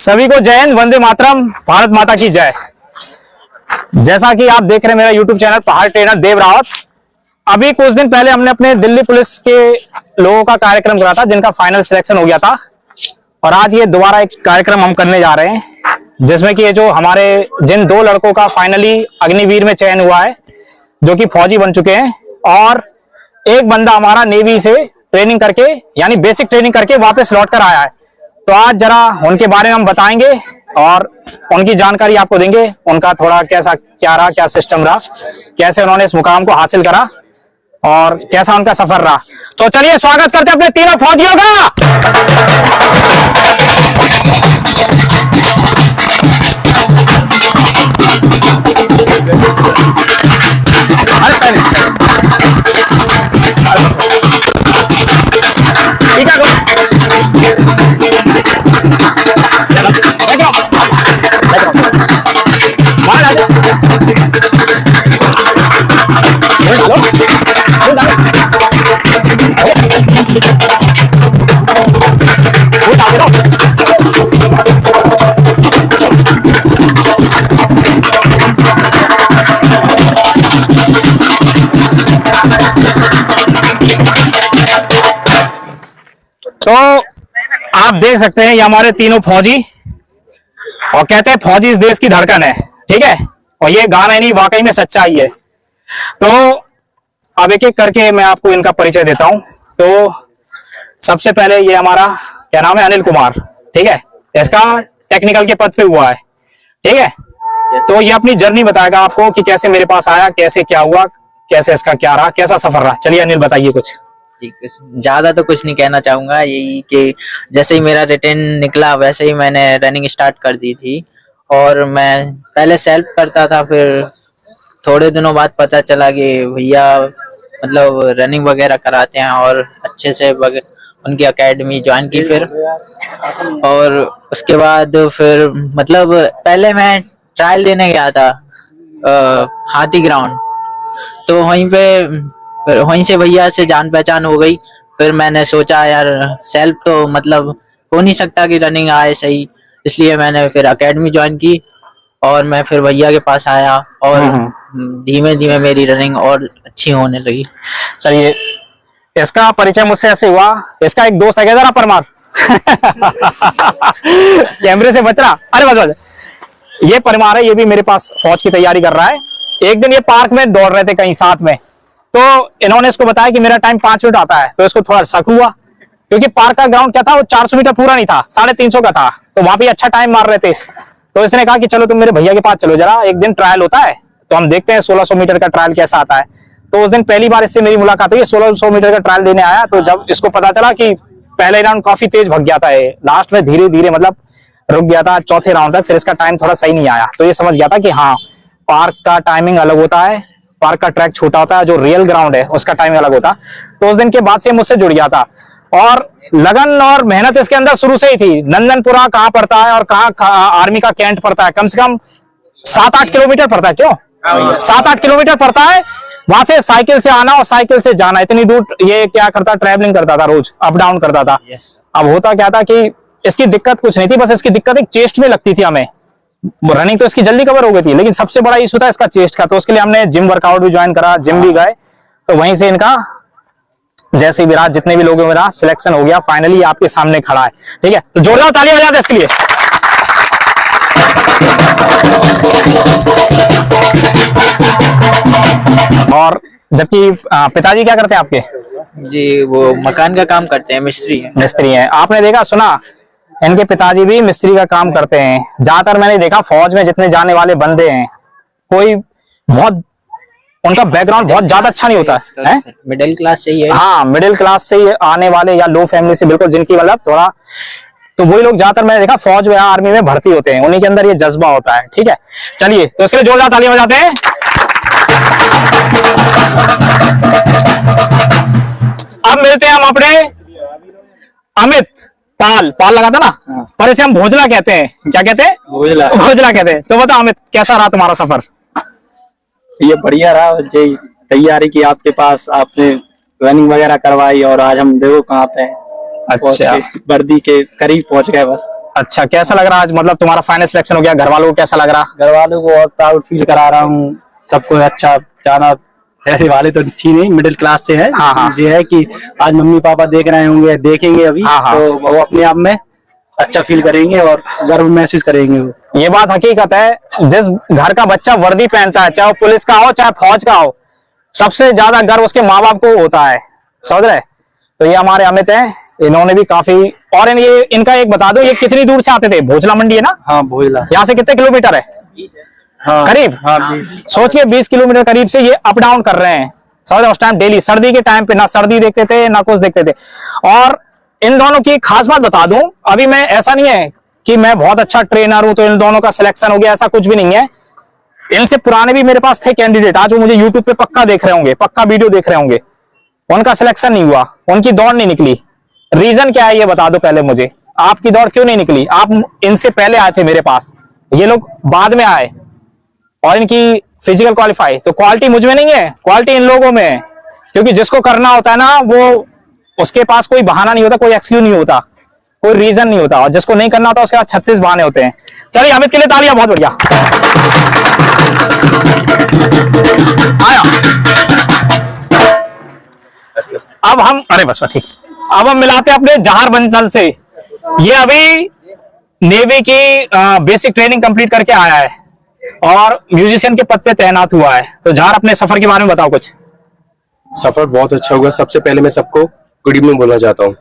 सभी को जय हिंद, वंदे मातरम, भारत माता की जय। जैसा कि आप देख रहे हैं मेरा यूट्यूब चैनल पहाड़ ट्रेनर देव रावत। अभी कुछ दिन पहले हमने अपने दिल्ली पुलिस के लोगों का कार्यक्रम करा था जिनका फाइनल सिलेक्शन हो गया था, और आज ये दोबारा एक कार्यक्रम हम करने जा रहे हैं जिसमें कि ये जो हमारे जिन दो लड़कों का फाइनली अग्निवीर में चयन हुआ है जो कि फौजी बन चुके हैं, और एक बंदा हमारा नेवी से ट्रेनिंग करके यानी बेसिक ट्रेनिंग करके वापस लौट कर आया है। तो आज जरा उनके बारे में हम बताएंगे और उनकी जानकारी आपको देंगे, उनका थोड़ा कैसा क्या रहा, क्या सिस्टम रहा, कैसे उन्होंने इस मुकाम को हासिल करा और कैसा उनका सफर रहा। तो चलिए स्वागत करते हैं अपने तीनों फौजियों का। ठीक है, तो आप देख सकते हैं ये हमारे तीनों फौजी, और कहते हैं फौजी इस देश की धड़कन है, ठीक है, और ये गाना नहीं वाकई में सच्चाई है। तो अब एक एक करके मैं आपको इनका परिचय देता हूं। तो सबसे पहले ये हमारा क्या नाम है, अनिल कुमार, ठीक है, इसका टेक्निकल के पद पे हुआ है, ठीक है। तो ये अपनी जर्नी बताएगा आपको कि कैसे मेरे पास आया, कैसे क्या हुआ, कैसे इसका क्या रहा, कैसा सफर रहा। चलिए अनिल बताइए कुछ। जी, कुछ ज्यादा तो कुछ नहीं कहना चाहूंगा, यही कि जैसे ही मेरा रिटर्न निकला वैसे ही मैंने रनिंग स्टार्ट कर दी थी। और मैं पहले सेल्फ करता था, फिर थोड़े दिनों बाद पता चला कि भैया मतलब रनिंग वगैरह कराते हैं, और अच्छे से उनकी एकेडमी ज्वाइन की फिर। और उसके बाद फिर मतलब पहले मैं ट्रायल देने गया था हाथी ग्राउंड, तो वहीं से भैया से जान पहचान हो गई। फिर मैंने सोचा यार सेल्फ तो मतलब हो नहीं सकता कि रनिंग आए सही, इसलिए मैंने फिर एकेडमी ज्वाइन की और मैं फिर भैया के पास आया, और धीमे धीमे मेरी रनिंग और अच्छी होने लगी। चलिए, इसका परिचय मुझसे ऐसे हुआ, इसका एक दोस्त है, क्या जरा परमार कैमरे से बच रहा, अरे बच। ये परमार है, ये भी मेरे पास फौज की तैयारी कर रहा है। एक दिन ये पार्क में दौड़ रहे थे कहीं साथ में, तो इन्होंने इसको बताया कि मेरा टाइम 5 मिनट आता है। तो इसको थोड़ा शक हुआ क्योंकि पार्क का ग्राउंड क्या था, वो 400 मीटर पूरा नहीं था, 350 का था, तो वहां पे अच्छा टाइम मार रहे थे। तो इसने कहा कि चलो तुम मेरे भैया के पास चलो, जरा एक दिन ट्रायल होता है तो हम देखते हैं 1600 मीटर का ट्रायल कैसा आता है। तो उस दिन पहली बार इससे मेरी मुलाकात हुई, 1600 मीटर का ट्रायल देने आया। तो जब इसको पता चला कि पहले राउंड काफी तेज भग गया था, लास्ट में धीरे धीरे मतलब रुक गया था, चौथे राउंड तक फिर इसका टाइम थोड़ा सही नहीं आया। तो ये समझ गया था कि हाँ, पार्क का टाइमिंग अलग होता है, पार्क का ट्रैक छोटा होता है, जो रियल ग्राउंड है उसका टाइमिंग अलग होता। तो उस दिन के बाद से मुझसे जुड़ गया था, और लगन और मेहनत इसके अंदर शुरू से ही थी। नंदनपुरा कहाँ पड़ता है और कहाँ आर्मी का कैंट पड़ता है, कम से कम 7-8 किलोमीटर पड़ता है, क्यों 7-8 किलोमीटर पड़ता है। वहां से साइकिल से आना और साइकिल से जाना, इतनी दूर ये क्या करता, ट्रैवलिंग करता था, रोज अप डाउन करता था। अब होता क्या था कि इसकी दिक्कत कुछ नहीं थी, बस इसकी दिक्कत एक चेस्ट में लगती थी। हमें रनिंग तो इसकी जल्दी कवर हो गई थी, लेकिन सबसे बड़ा इशू था इसका चेस्ट का। तो उसके लिए हमने जिम वर्कआउट भी ज्वाइन करा, जिम भी गए। तो वहीं से इनका जैसे विराट जितने भी लोग हैं मेरा सिलेक्शन हो गया, फाइनली आपके सामने खड़ा है, ठीक है। तो जोरदार तालियां बजा दें इसके लिए। और जबकि पिताजी क्या करते हैं आपके? जी, वो मकान का काम करते हैं, मिस्त्री हैं। मिस्त्री हैं। आपने देखा सुना, इनके पिताजी भी मिस्त्री का काम करते हैं। ज्यादातर मैंने देखा फौज में जितने जाने वाले बंदे हैं, कोई बहुत उनका बैकग्राउंड बहुत ज्यादा अच्छा नहीं होता है, मिडिल क्लास से ही है। हाँ, मिडिल क्लास से ही आने वाले या लो फैमिली से, बिल्कुल जिनकी मतलब थोड़ा, तो वही लोग ज्यादातर मैंने देखा फौज में आर्मी में भर्ती होते हैं, उन्हीं के अंदर ये जज्बा होता है, ठीक है। चलिए, तो इसके लिए जोरदार तालियां बजाते हैं। अब मिलते हैं हम अपने अमित पाल लगा था ना, पर इसे हम भोजला कहते हैं। क्या कहते हैं? भोजला कहते हैं। तो बताओ अमित, कैसा रहा तुम्हारा सफर? ये बढ़िया रहा, तैयारी की आपके पास, आपने रनिंग वगैरह करवाई, और आज हम देखो कहाँ पे हैं। फौज अच्छा। के वर्दी के करीब पहुंच गए बस। अच्छा, कैसा लग रहा आज, मतलब तुम्हारा फाइनल सिलेक्शन हो गया, घर वालों को कैसा लग रहा? घर वालों को और प्राउड फील करा रहा हूँ, सबको अच्छा जाना। ऐसे वाले तो थी नहीं, मिडिल क्लास से है। हाँ, हाँ। ये है कि आज मम्मी पापा देख रहे होंगे, देखेंगे अभी, हाँ, हाँ। तो वो अपने आप में अच्छा फील करेंगे और गर्व महसूस करेंगे वो। ये बात हकीकत है, जिस घर का बच्चा वर्दी पहनता है, चाहे वो पुलिस का हो चाहे फौज का हो, सबसे ज्यादा गर्व उसके माँ बाप को होता है, समझ रहे? तो ये हमारे अमित हैं, इन्होंने भी काफी, और इनका एक बता दो, ये कितनी दूर से आते थे? भोजला मंडी है ना? हाँ, भोजला। यहाँ से कितने किलोमीटर है? हाँ, करीब। हाँ, सोचिए 20 किलोमीटर करीब से ये अप डाउन कर रहे हैं, समझ रहे? उस टाइम डेली सर्दी के टाइम पे ना सर्दी देखते थे ना कुछ देखते थे। और इन दोनों की खास बात बता दूं, अभी मैं, ऐसा नहीं है कि मैं बहुत अच्छा ट्रेनर हूं तो इन दोनों का सिलेक्शन हो गया, ऐसा कुछ भी नहीं है। इनसे पुराने भी मेरे पास थे कैंडिडेट, आज वो मुझे यूट्यूब पे पक्का देख रहे होंगे, पक्का वीडियो देख रहे होंगे, उनका सिलेक्शन नहीं हुआ, उनकी दौड़ नहीं निकली। रीजन क्या है ये बता दो पहले मुझे, आपकी दौड़ क्यों नहीं निकली? आप इनसे पहले आए थे मेरे पास, ये लोग बाद में आए और इनकी फिजिकल क्वालिफाई, तो क्वालिटी मुझ में नहीं है, क्वालिटी इन लोगों में है। क्योंकि जिसको करना होता है ना, वो उसके पास कोई बहाना नहीं होता, कोई एक्सक्यूज नहीं होता, कोई रीजन नहीं होता, और जिसको नहीं करना होता उसके पास 36 बहाने होते हैं। चलिए अमित के लिए तालियां, बहुत बढ़िया। आया। अब हम, अरे बस ठीक, अब हम मिलाते हैं अपने जहार बंसल से। ये अभी नेवी की बेसिक ट्रेनिंग कंप्लीट करके आया है और म्यूजिशियन के पद पे तैनात हुआ है। तो जहार, अपने सफर के बारे में बताओ कुछ। सफर बहुत अच्छा हुआ। सबसे पहले मैं सबको गुड इवनिंग बोलना चाहता हूँ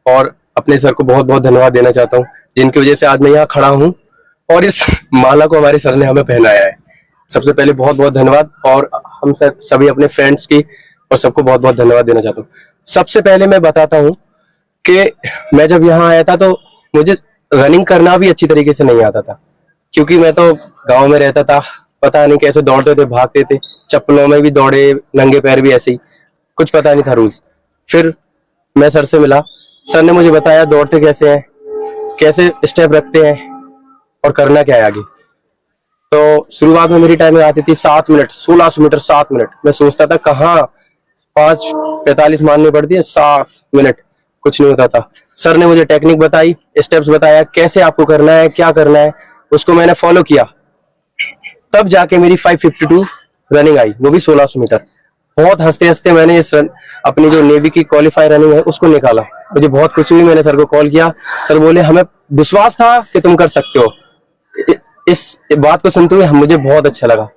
और अपने सर को बहुत बहुत धन्यवाद देना चाहता हूँ, जिनकी वजह से आज मैं यहाँ खड़ा हूँ और इस माला को हमारे सर ने हमें पहनाया है। सबसे पहले बहुत बहुत धन्यवाद, और हम सभी अपने फ्रेंड्स की और सबको बहुत बहुत धन्यवाद देना चाहता हूँ। सबसे पहले मैं बताता हूँ कि मैं जब यहाँ आया था तो मुझे रनिंग करना भी अच्छी तरीके से नहीं आता था, क्योंकि मैं तो गाँव में रहता था, पता नहीं कैसे दौड़ते थे, भागते थे, चप्पलों में भी दौड़े, नंगे पैर भी ऐसे ही, कुछ पता नहीं था रूल्स। फिर मैं सर से मिला, सर ने मुझे बताया दौड़ते कैसे हैं, कैसे स्टेप रखते हैं और करना क्या है आगे। तो शुरुआत में मेरी टाइमिंग आती थी 7 मिनट, 1600 मीटर 7 मिनट। मैं सोचता था कहाँ 5:45 मारनी पड़ती है, 7 मिनट, कुछ नहीं होता था। सर ने मुझे टेक्निक बताई, स्टेप्स बताया, कैसे आपको करना है, क्या करना है, उसको मैंने फॉलो किया, तब जाके मेरी 5:52 रनिंग आई, वो भी 1600 मीटर। बहुत हंसते हंसते मैंने इस अपनी जो नेवी की क्वालिफाई रनिंग है उसको निकाला। मुझे बहुत खुशी हुई, मैंने सर को कॉल किया, सर बोले हमें विश्वास था कि तुम कर सकते हो। इस बात को सुनते हुए मुझे बहुत अच्छा लगा।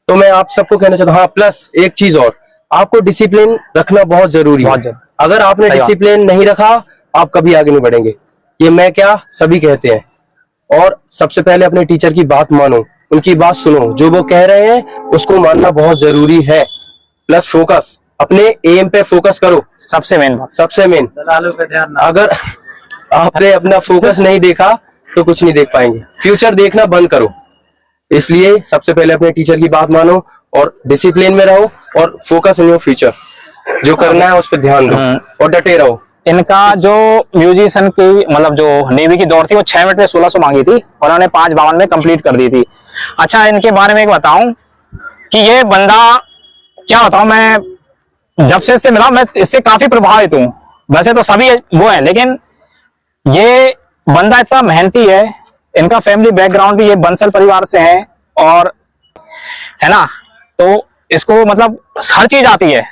तो मैं आप सबको कहना चाहता हूँ, हाँ, प्लस एक चीज और, आपको डिसिप्लिन रखना बहुत जरूरी है। अगर आपने डिसिप्लिन नहीं रखा, आप कभी आगे नहीं बढ़ेंगे। ये मैं क्या, सभी कहते हैं। और सबसे पहले अपने टीचर की बात मानो, उनकी बात सुनो, जो वो कह रहे हैं उसको मानना बहुत जरूरी है। प्लस फोकस, अपने एम पे फोकस करो, सबसे मेन बात, सबसे मेन। अगर आपने अपना फोकस नहीं देखा तो कुछ नहीं देख पाएंगे, फ्यूचर देखना बंद करो। इसलिए सबसे पहले अपने टीचर की बात मानो और डिसिप्लिन में रहो और फोकस इन योर फ्यूचर, जो करना है उस पर ध्यान दो और डटे रहो। इनका जो म्यूजिशियन की, मतलब जो नेवी की दौड़ थी, वो 6 मिनट में 1600 मांगी थी और उन्होंने 5:52 में कंप्लीट कर दी थी। अच्छा, इनके बारे में एक बताऊं कि ये बंदा, क्या बताऊं, मैं जब से इससे मिला मैं इससे काफी प्रभावित हूं। वैसे तो सभी वो है, लेकिन ये बंदा इतना मेहनती है। इनका फैमिली बैकग्राउंड भी, ये बंसल परिवार से है और है ना, तो इसको मतलब हर चीज आती है।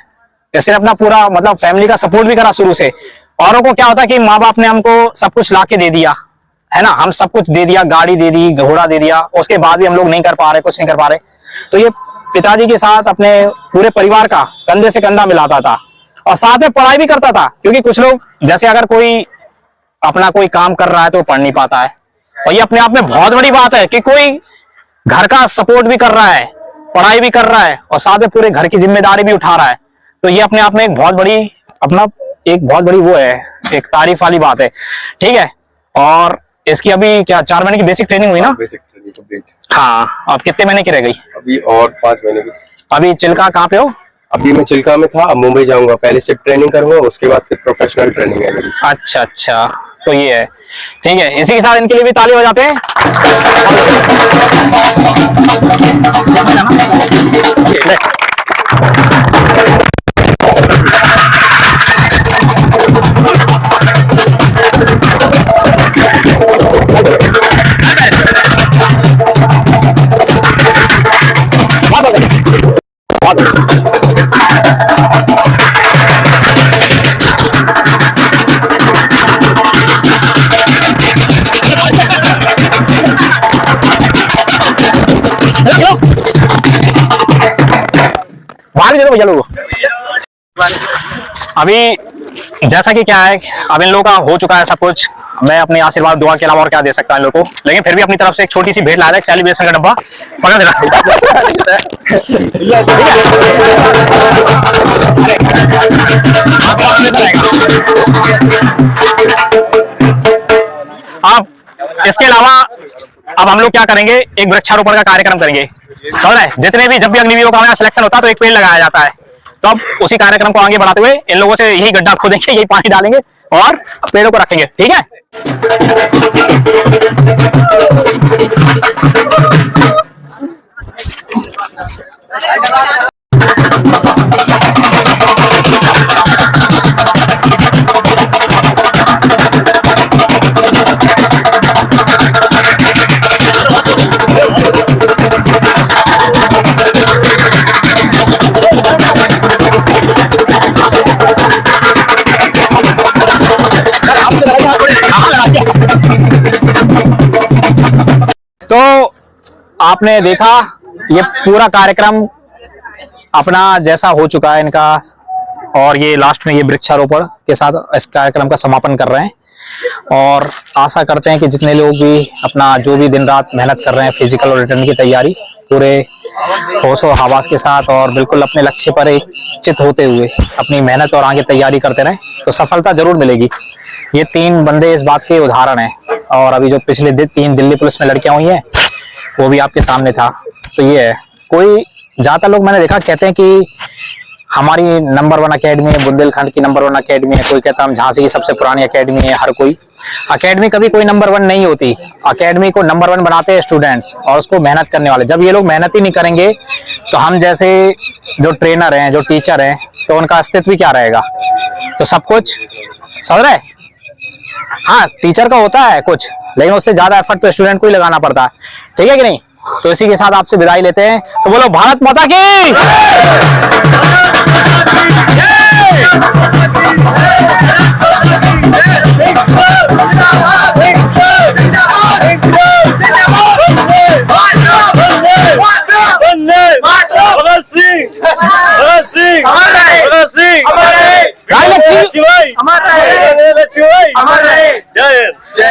इसने अपना पूरा मतलब फैमिली का सपोर्ट भी करा शुरू से। औरों को क्या होता है कि माँ बाप ने हमको सब कुछ ला के दे दिया, है ना, हम सब कुछ दे दिया, गाड़ी दे दी, घोड़ा दे दिया, उसके बाद भी हम लोग नहीं कर पा रहे, कुछ नहीं कर पा रहे। तो ये पिताजी के साथ अपने पूरे परिवार का कंधे से कंधा मिलाता था और साथ में पढ़ाई भी करता था। क्योंकि कुछ लोग, जैसे अगर कोई अपना कोई काम कर रहा है तो पढ़ नहीं पाता है, और ये अपने आप में बहुत बड़ी बात है कि कोई घर का सपोर्ट भी कर रहा है, पढ़ाई भी कर रहा है और साथ में पूरे घर की जिम्मेदारी भी उठा रहा है। तो ये अपने आप में एक बहुत बड़ी वो है, एक तारीफ वाली बात है। ठीक है, और इसकी अभी क्या 4 महीने की बेसिक ट्रेनिंग हुई ना? Basic training complete. हाँ, अब कितने महीने की रह गई? अभी और 5 महीने की। अभी चिल्का कहाँ पे हो? अभी मैं चिल्का में था, अब मुंबई जाऊंगा, पहले से ट्रेनिंग करूंगा, उसके बाद फिर प्रोफेशनल ट्रेनिंग है मेरी। अच्छा अच्छा, तो ये है। ठीक है, इसी के साथ इनके लिए भी ताली हो जाते हैं। बाहर भी दे दो भैया लोगों को। अभी जैसा कि क्या है, अब इन लोगों का हो चुका है सब कुछ। मैं अपने आशीर्वाद दुआ के अलावा और क्या दे सकता हूं इन लोगों को, लेकिन फिर भी अपनी तरफ से एक छोटी सी भेंट ला रहा है, सेलिब्रेशन का डब्बा पकड़ देना। अब इसके अलावा अब हम लोग क्या करेंगे, एक वृक्षारोपण का कार्यक्रम करेंगे। समझ रहे हैं? जितने भी जब भी अग्निवीरों का हमारा सिलेक्शन होता है तो एक पेड़ लगाया जाता है। तो अब उसी कार्यक्रम को आगे बढ़ाते हुए इन लोगों से यही गड्ढा खोदेंगे, यही पानी डालेंगे और पेड़ों को रखेंगे। ठीक है? तो आपने देखा ये पूरा कार्यक्रम अपना जैसा हो चुका है इनका, और ये लास्ट में ये वृक्षारोपण के साथ इस कार्यक्रम का समापन कर रहे हैं। और आशा करते हैं कि जितने लोग भी अपना जो भी दिन रात मेहनत कर रहे हैं फिजिकल और रिटर्न की तैयारी पूरे होशो हवास के साथ और बिल्कुल अपने लक्ष्य पर एक चित होते हुए अपनी मेहनत और आगे तैयारी करते रहें तो सफलता जरूर मिलेगी। ये 3 बंदे इस बात के उदाहरण हैं। और अभी जो पिछले 3 दिल्ली पुलिस में लड़कियां हुई हैं वो भी आपके सामने था। तो ये है, कोई ज्यादातर लोग मैंने देखा कहते हैं कि हमारी नंबर 1 अकेडमी है, बुंदेलखंड की नंबर 1 अकेडमी है, कोई कहता है हम झांसी की सबसे पुरानी अकेडमी है। हर कोई अकेडमी कभी कोई नंबर 1 नहीं होती। अकेडमी को नंबर 1 बनाते हैं स्टूडेंट्स और उसको मेहनत करने वाले। जब ये लोग मेहनत ही नहीं करेंगे तो हम जैसे जो ट्रेनर हैं, जो टीचर हैं, तो उनका अस्तित्व क्या रहेगा? तो सब कुछ समझ रहे? हाँ, टीचर का होता है कुछ, लेकिन उससे ज्यादा एफर्ट तो स्टूडेंट को ही लगाना पड़ता है। ठीक है कि नहीं? तो इसी के साथ आपसे विदाई लेते हैं। तो बोलो भारत माता की।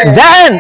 जय हिंद।